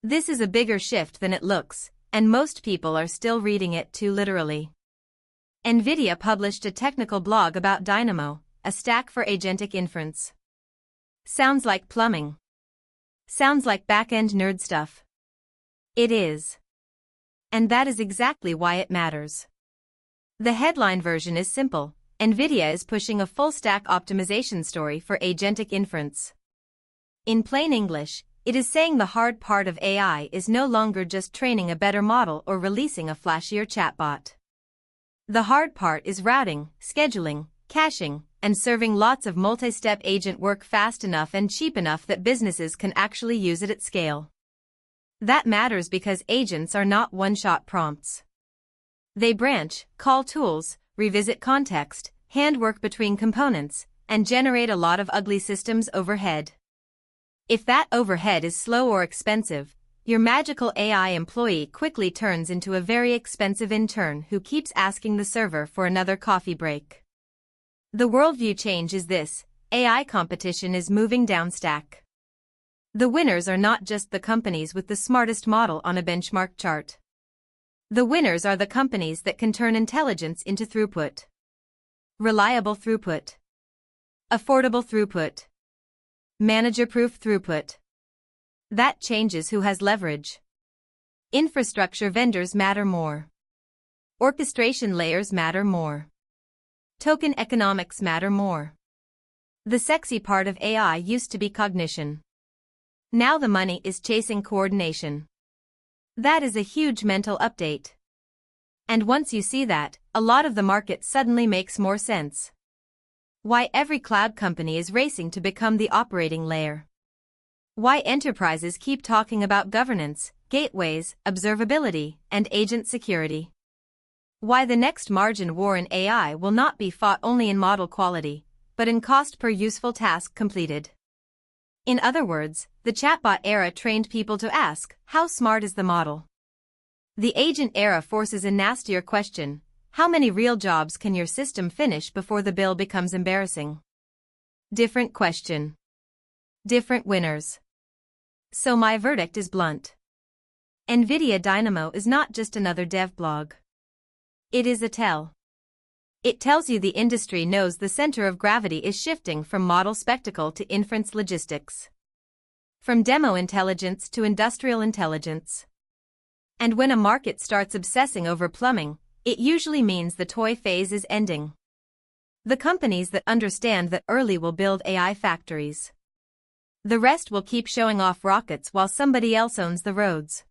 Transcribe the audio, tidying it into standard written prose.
This is a bigger shift than it looks, and most people are still reading it too literally. NVIDIA published a technical blog about Dynamo, a stack for agentic inference. Sounds like plumbing. Sounds like back-end nerd stuff. It is. And that is exactly why it matters. The headline version is simple: NVIDIA is pushing a full-stack optimization story for agentic inference. In plain English, it is saying the hard part of AI is no longer just training a better model or releasing a flashier chatbot. The hard part is routing, scheduling, caching, and serving lots of multi-step agent work fast enough and cheap enough that businesses can actually use it at scale. That matters because agents are not one-shot prompts. They branch, call tools, revisit context, handwork between components, and generate a lot of ugly systems overhead. If that overhead is slow or expensive, your magical AI employee quickly turns into a very expensive intern who keeps asking the server for another coffee break. The worldview change is this: AI competition is moving downstack. The winners are not just the companies with the smartest model on a benchmark chart. The winners are the companies that can turn intelligence into throughput. Reliable throughput. Affordable throughput. Manager-proof throughput. That changes who has leverage. Infrastructure vendors matter more. Orchestration layers matter more. Token economics matter more. The sexy part of AI used to be cognition. Now the money is chasing coordination. That is a huge mental update. And once you see that, a lot of the market suddenly makes more sense. Why every cloud company is racing to become the operating layer. Why enterprises keep talking about governance, gateways, observability, and agent security. Why the next margin war in AI will not be fought only in model quality, but in cost per useful task completed. In other words, the chatbot era trained people to ask, how smart is the model? The agent era forces a nastier question: how many real jobs can your system finish before the bill becomes embarrassing? Different question. Different winners. So my verdict is blunt. NVIDIA Dynamo is not just another dev blog. It is a tell. It tells you the industry knows the center of gravity is shifting from model spectacle to inference logistics. From demo intelligence to industrial intelligence. And when a market starts obsessing over plumbing, it usually means the toy phase is ending. The companies that understand that early will build AI factories. The rest will keep showing off rockets while somebody else owns the roads.